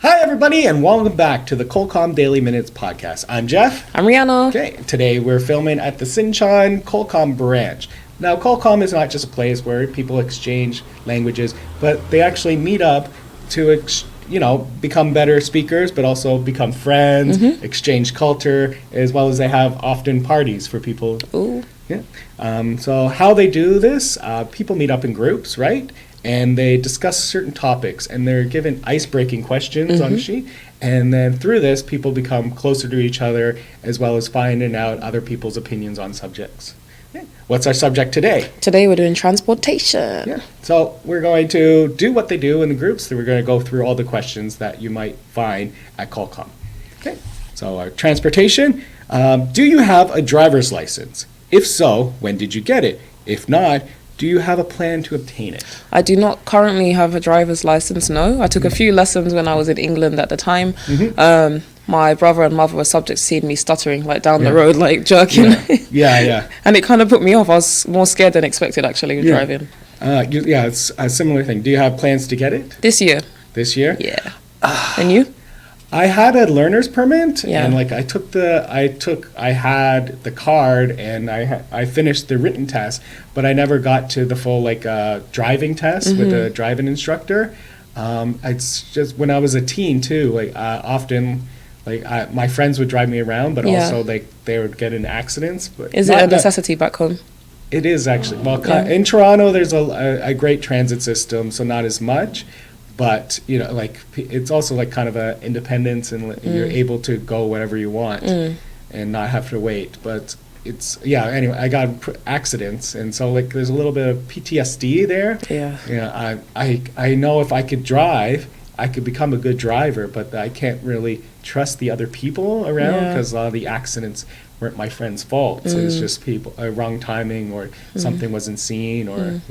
Hi, everybody, and welcome back to the Culcom Daily Minutes podcast. I'm Jeff. I'm Rihanna. Okay, today we're filming at the Sinchon Culcom branch. Now, Culcom is not just a place where people exchange languages, but they actually meet up to, become better speakers, but also become friends, exchange culture, as well as they have often parties for people. Ooh. Yeah. So how they do this, people meet up in groups, right? And they discuss certain topics, and they're given ice-breaking questions on a sheet. And then through this, people become closer to each other, as well as finding out other people's opinions on subjects. Yeah. What's our subject today? Today we're doing transportation. Yeah. So we're going to do what they do in the groups. So we're going to go through all the questions that you might find at Culcom. Okay. So our transportation. Do you have a driver's license? If so, when did you get it? If not, do you have a plan to obtain it? I do not currently have a driver's license, no. I took a few lessons when I was in England at the time. My brother and mother were subject to seeing me stuttering, like down the road, like jerking. Yeah. And it kind of put me off. I was more scared than expected, actually, with driving. It's a similar thing. Do you have plans to get it? This year. This year? Yeah. And you? I had a learner's permit, Yeah. and I had the card, and I finished the written test, but I never got to the full driving test with a driving instructor. It's just when I was a teen too. Often, my friends would drive me around, but also they would get in accidents. But Is it a necessity back home? It is actually. Well, in Toronto, there's a great transit system, so not as much. But it's also kind of a independence, and you're able to go wherever you want and not have to wait. But anyway, I got accidents, and so there's a little bit of PTSD there. Yeah. I know if I could drive, I could become a good driver, but I can't really trust the other people around because a lot of the accidents weren't my friend's fault. So it's just wrong timing, or something wasn't seen, or.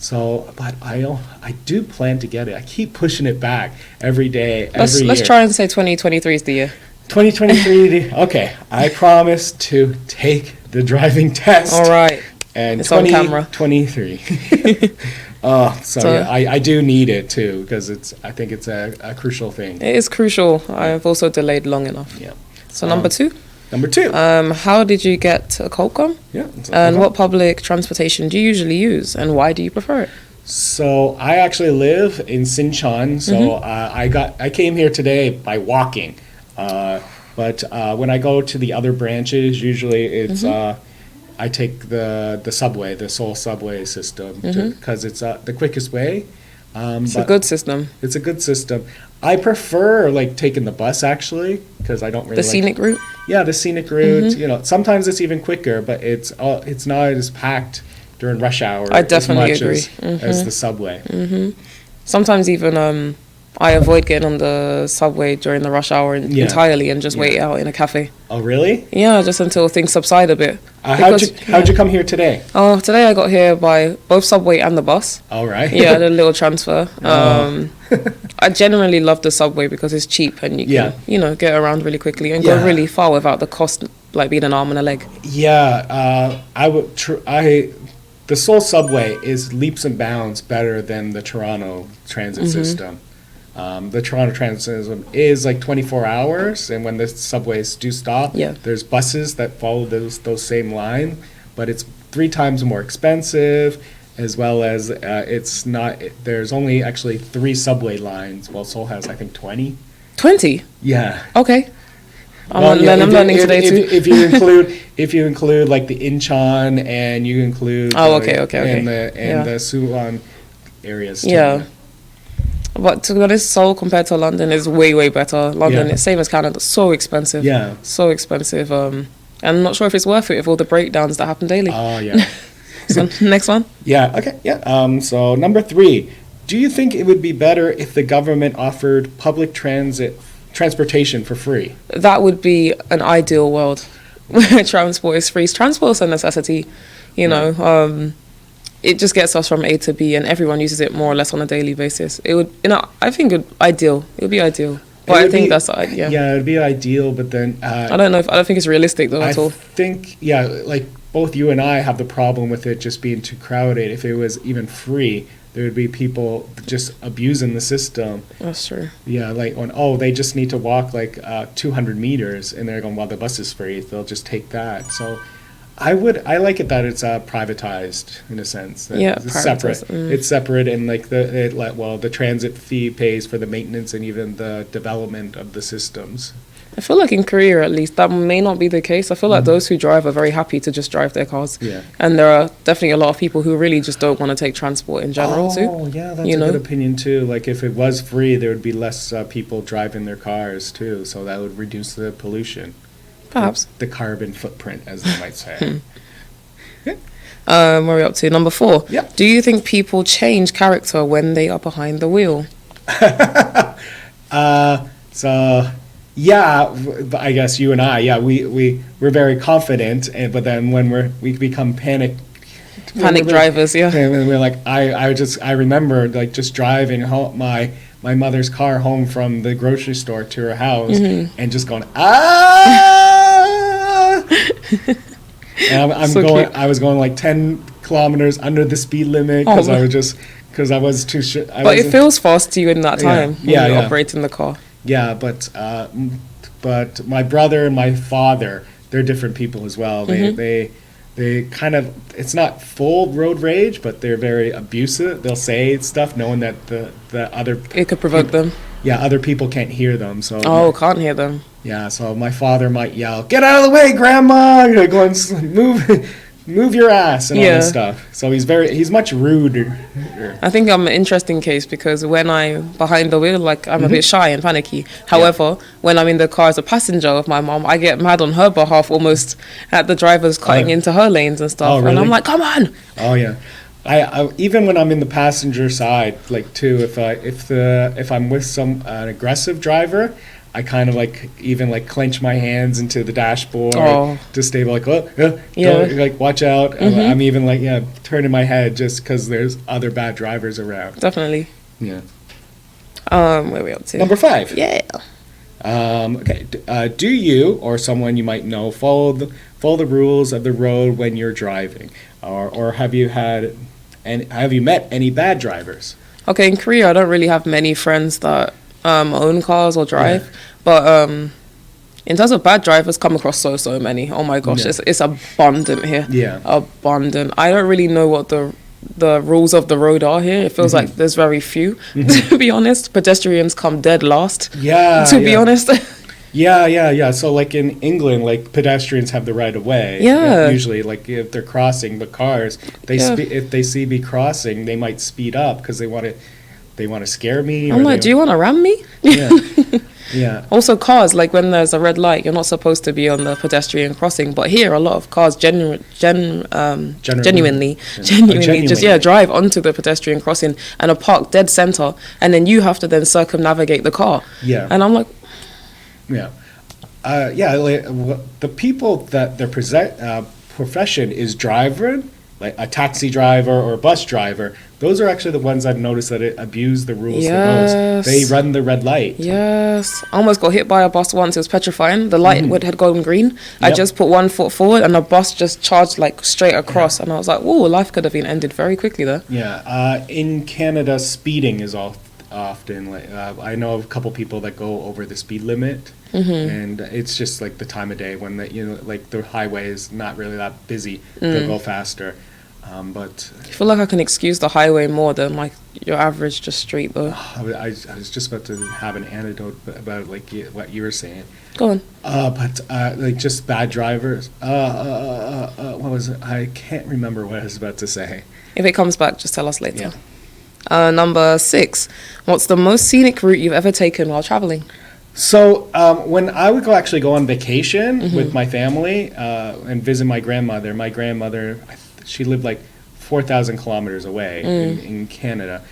So, but I do plan to get it. I keep pushing it back every day, every year. Let's try and say 2023 is the year. 2023, okay. I promise to take the driving test. All right. And it's on camera. 2023. I do need it too, because I think it's a crucial thing. It is crucial. I've also delayed long enough. Yeah. So number two. Number two. How did you get a Culcom? Yeah. And what public transportation do you usually use, and why do you prefer it? So I actually live in Sinchon, so I came here today by walking. But when I go to the other branches, usually it's I take the subway, the Seoul subway system, because it's the quickest way. It's a good system. It's a good system. I prefer taking the bus actually, because I don't really the scenic route. Yeah, the scenic route. Sometimes it's even quicker, but it's not as packed during rush hour. I definitely as much agree. as the subway. Sometimes even I avoid getting on the subway during the rush hour entirely and just wait out in a cafe. Oh, really? Yeah, just until things subside a bit. How'd you come here today? Oh, today I got here by both subway and the bus. All right. Yeah, the little transfer. I genuinely love the subway because it's cheap and you can, get around really quickly and go really far without the cost being an arm and a leg. Yeah, the Seoul subway is leaps and bounds better than the Toronto transit system. The Toronto transit system is 24 hours, and when the subways do stop, there's buses that follow those same line, but it's 3 times more expensive, as well as there's only actually 3 subway lines, while Seoul has, I think, 20. 20? Yeah. Okay. I'm learning today too. If you include the Incheon, and you include and the Suwon areas too. Yeah. But to be honest, Seoul compared to London is way, way better. London is same as Canada, so expensive. Yeah. So expensive. And I'm not sure if it's worth it with all the breakdowns that happen daily. Oh, yeah. So next one. Yeah, okay, yeah. So number 3, do you think it would be better if the government offered public transportation for free? That would be an ideal world where transport is free. Transport is a necessity, you know. It just gets us from A to B, and everyone uses it more or less on a daily basis. It would, I think it would be ideal. But I think that's, Yeah, it would be ideal, but then... I don't think it's realistic, though, at all. I think, both you and I have the problem with it just being too crowded. If it was even free, there would be people just abusing the system. That's true. Yeah, like they just need to walk like 200 meters, and they're going, well, the bus is free, they'll just take that. So I like it that it's privatized in a sense. That it's separate. It's separate, and like the transit fee pays for the maintenance and even the development of the systems. I feel like in Korea, at least, that may not be the case. I feel like those who drive are very happy to just drive their cars. Yeah. And there are definitely a lot of people who really just don't want to take transport in general, too. Oh, yeah, that's a good opinion, too. Like, if it was free, there would be less people driving their cars, too. So that would reduce the pollution. Perhaps. The carbon footprint, as they might say. Where are we up to? Number 4. Yeah. Do you think people change character when they are behind the wheel? Yeah, I guess you and I, we're very confident, but then when we become panic drivers, yeah. And we're like, I remember like just driving home my mother's car home from the grocery store to her house, and just going and I'm so going. Cute. I was going like 10 kilometers under the speed limit because I was too sure. But it feels fast to you in that time when you're operating the car. Yeah, but my brother and my father, they're different people as well. They kind of, it's not full road rage, but they're very abusive. They'll say stuff knowing that the other it could provoke them. Yeah, other people can't hear them. So can't hear them. Yeah, so my father might yell, "Get out of the way, Grandma!" Go and move your ass and all this stuff. So he's much ruder. I think I'm an interesting case because when I'm behind the wheel, like I'm a bit shy and panicky. However, when I'm in the car as a passenger with my mom, I get mad on her behalf almost at the drivers cutting into her lanes and stuff. Really? And I'm like, come on. Oh yeah. I even when I'm in the passenger side, like too, if I'm with an aggressive driver, I kind of like clench my hands into the dashboard to stay like like watch out. I'm even like turning my head just because there's other bad drivers around. Definitely. Yeah. Where are we up to? Number 5. Yeah. Okay. Do you or someone you might know follow the rules of the road when you're driving, or have you met any bad drivers? Okay, in Korea, I don't really have many friends that own cars or drive, but in terms of bad drivers, come across so many. Oh my gosh, it's abundant here. Yeah, abundant. I don't really know what the rules of the road are here. It feels like there's very few, to be honest. Pedestrians come dead last. Yeah, to be honest. Yeah. So like in England, like pedestrians have the right of way. Yeah. Usually, like if they're crossing, but cars, if they see me crossing, they might speed up because they want to scare me. I'm like, do you want to ram me? Yeah. Yeah. Also, cars, like when there's a red light, you're not supposed to be on the pedestrian crossing. But here, a lot of cars genuinely just drive onto the pedestrian crossing and are parked dead center, and then you have to then circumnavigate the car. Yeah. And I'm like, the people that their profession is driver, like a taxi driver or a bus driver, those are actually the ones I've noticed that abuse the rules the most. They run the red light. Yes. I almost got hit by a bus once. It was petrifying. The light had gone green. I just put one foot forward and the bus just charged like straight across. And I was like, whoa, life could have been ended very quickly there. Yeah. In Canada, speeding is often like I know of a couple people that go over the speed limit, and it's just like the time of day when the highway is not really that busy. They'll go faster. But I feel like I can excuse the highway more than like your average just street though. I was just about to have an anecdote about like what you were saying. Go on. But like just bad drivers. What was it? I can't remember what I was about to say. If it comes back, just tell us later. Yeah. Number 6. What's the most scenic route you've ever taken while traveling? So when I would actually go on vacation with my family and visit my grandmother, she lived like 4,000 kilometers away in Canada.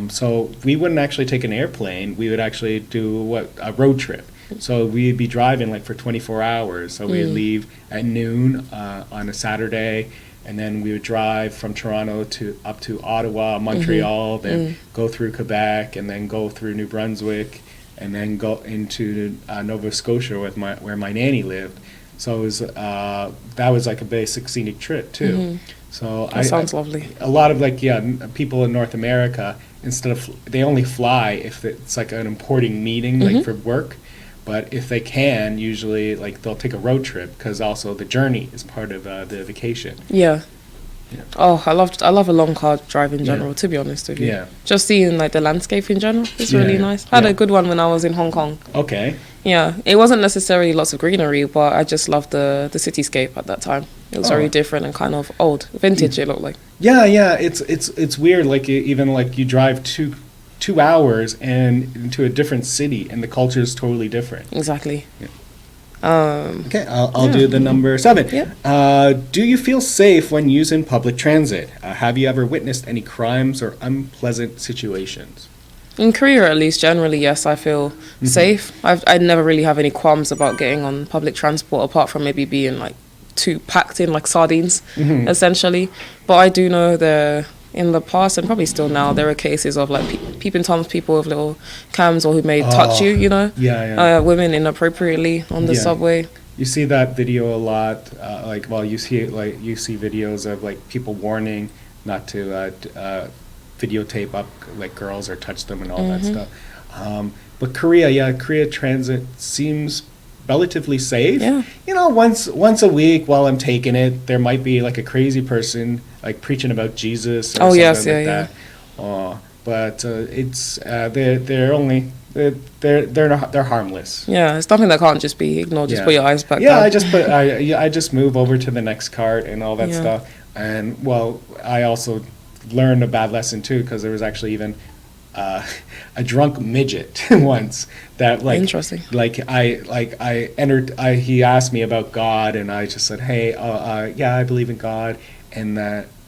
So we wouldn't actually take an airplane. We would actually do a road trip. So we'd be driving like for 24 hours. So we'd leave at noon on a Saturday, and then we would drive from Toronto up to Ottawa, Montreal, then go through Quebec, and then go through New Brunswick, and then go into Nova Scotia where my nanny lived. So it was that was like a basic scenic trip too. So That sounds lovely. A lot of people in North America, instead of they only fly if it's like an important meeting like for work, but if they can, usually like they'll take a road trip because also the journey is part of the vacation. Yeah. Yeah. Oh, I love a long car drive in general, to be honest with you. Yeah. Just seeing like the landscape in general is Yeah, really yeah, nice. I had yeah. a good one when I was in Hong Kong. Okay. Yeah, it wasn't necessarily lots of greenery, but I just loved the cityscape at that time. It was very different and kind of old, vintage. It looked like. Yeah, yeah. It's weird. Like even like you drive 2 hours and into a different city, and the culture is totally different. Exactly. Yeah. Okay, I'll do the number 7. Yeah. Do you feel safe when using public transit? Have you ever witnessed any crimes or unpleasant situations? In Korea, at least, generally, yes, I feel safe. I never really have any qualms about getting on public transport, apart from maybe being like too packed in like sardines, essentially. But I do know in the past, and probably still now, there are cases of like peeping toms, people with little cams or who may touch you, you know? Yeah. Women inappropriately on the subway. You see that video a lot. You see videos of like people warning not to videotape up like girls or touch them and all that stuff. But Korea transit seems relatively safe. Yeah. You know, once a week while I'm taking it, there might be like a crazy person like preaching about Jesus or something like that. But it's they're harmless. Yeah, it's something that can't just be ignored. Just put your eyes back Yeah, down. I just move over to the next cart and all that stuff. And I also learned a bad lesson too, because there was actually even a drunk midget once that like Interesting. He asked me about God, and I just said, hey, I believe in God, and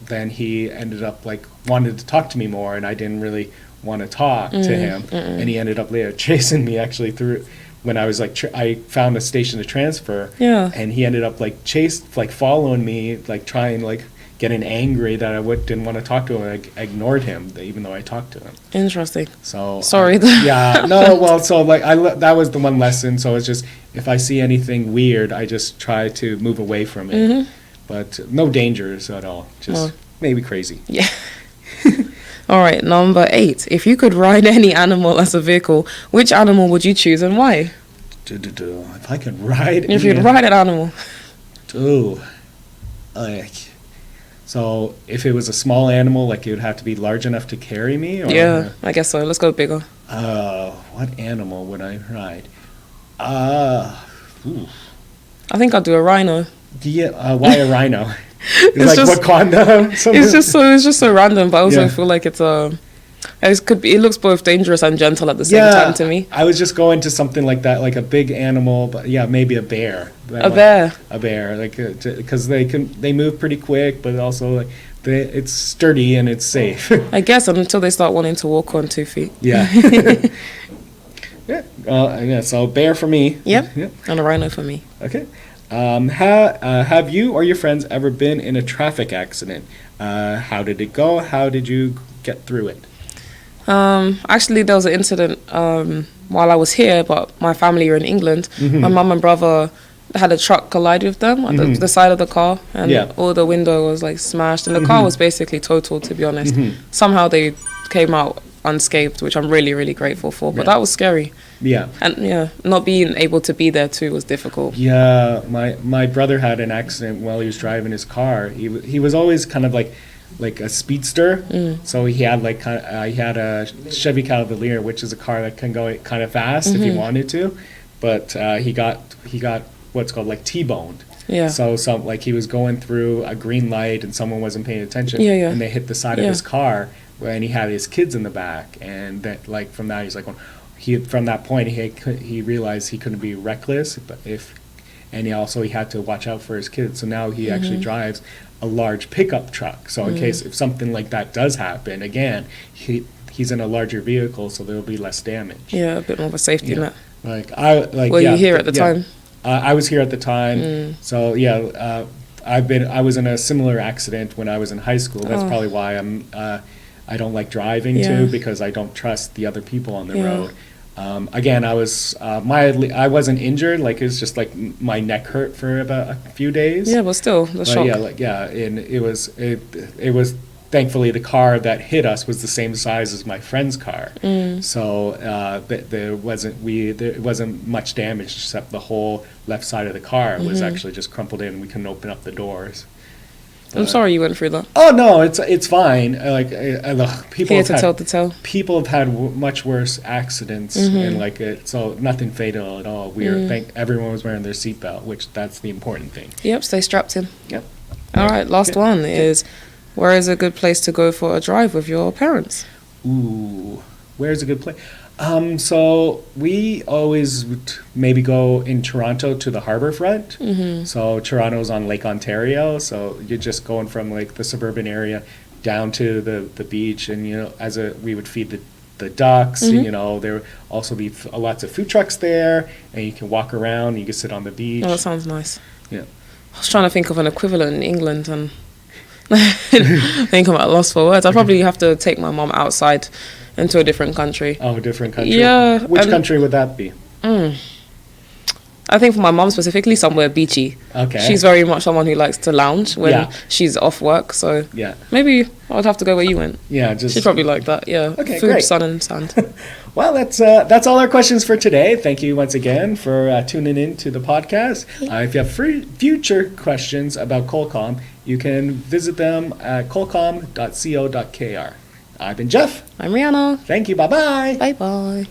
then he ended up like wanted to talk to me more, and I didn't really want to talk to him, and he ended up later chasing me actually through when I was like I found a station to transfer, and he ended up like following me, like trying like getting angry that I didn't want to talk to him. I ignored him even though I talked to him. Interesting. So sorry. That was the one lesson. So it's just if I see anything weird, I just try to move away from it. But no dangers at all. Just maybe crazy. Yeah. All right, number 8. If you could ride any animal as a vehicle, which animal would you choose and why? If I could ride. If you could ride an animal. So if it was a small animal, like it would have to be large enough to carry me? Or, yeah, I guess so. Let's go bigger. What animal would I ride? I think I'd do a rhino. Yeah, why a rhino? It's like just, Wakanda? It's just so random, but I also feel like it looks both dangerous and gentle at the same time to me. I was just going to something like that, like a big animal, but maybe a bear. A bear, like because they move pretty quick, but also like it's sturdy and it's safe. I guess until they start wanting to walk on 2 feet. Yeah. So bear for me. Yep. And a rhino for me. Okay. Have you or your friends ever been in a traffic accident? How did it go? How did you get through it? Actually, there was an incident while I was here, but my family are in England. My mum and brother had a truck collide with them at the side of the car, and all the window was like smashed, and the car was basically totaled, to be honest. Somehow they came out unscathed, which I'm really, really grateful for, but that was scary. Yeah. And not being able to be there too was difficult. Yeah, my brother had an accident while he was driving his car. He was always kind of like a speedster, so he had he had a Chevy Cavalier, which is a car that can go kind of fast if he wanted to, but he got what's called like T-boned. Yeah. So he was going through a green light and someone wasn't paying attention, and they hit the side of his car, and he had his kids in the back, and that from that he's like, from that point he realized he couldn't be reckless, but he had to watch out for his kids. So now he actually drives a large pickup truck. So in case if something like that does happen again, he's in a larger vehicle, so there will be less damage. Yeah, a bit more of a safety net. Were you here at the time? I was here at the time. So I was in a similar accident when I was in high school. That's probably why I don't like driving too, because I don't trust the other people on the road. Again, I was I wasn't injured. Like it was just like my neck hurt for about a few days. Yeah, but still, the shock. And it was thankfully the car that hit us was the same size as my friend's car. So there wasn't much damage except the whole left side of the car was actually just crumpled in. We couldn't open up the doors. I'm sorry you went through that. Oh no, it's fine. People Here to tell the tale. People have had much worse accidents, and so nothing fatal at all. Everyone was wearing their seatbelt, which that's the important thing. Yep, stay strapped in. Yep. All right, last one is, where is a good place to go for a drive with your parents? Ooh, where's a good place? So we always would maybe go in Toronto to the harbor front. So Toronto's on Lake Ontario, so you're just going from like the suburban area down to the beach, and we would feed the ducks. There would also be lots of food trucks there, and you can walk around. You can sit on the beach. Oh, that sounds nice. Yeah. I was trying to think of an equivalent in England, and I think I'm at a loss for words. I'd probably have to take my mom outside into a different country. Oh, a different country? Yeah. Which country would that be? I think for my mom specifically, somewhere beachy. Okay. She's very much someone who likes to lounge when Yeah. she's off work, so Yeah. maybe I would have to go where you went. Yeah, just She'd probably like that, yeah. Okay, Food, great. sun and sand. Well, that's all our questions for today. Thank you once again for tuning in to the podcast. If you have future questions about Culcom, you can visit them at culcom.co.kr. I've been Jeff. I'm Rihanna. Thank you. Bye-bye. Bye-bye.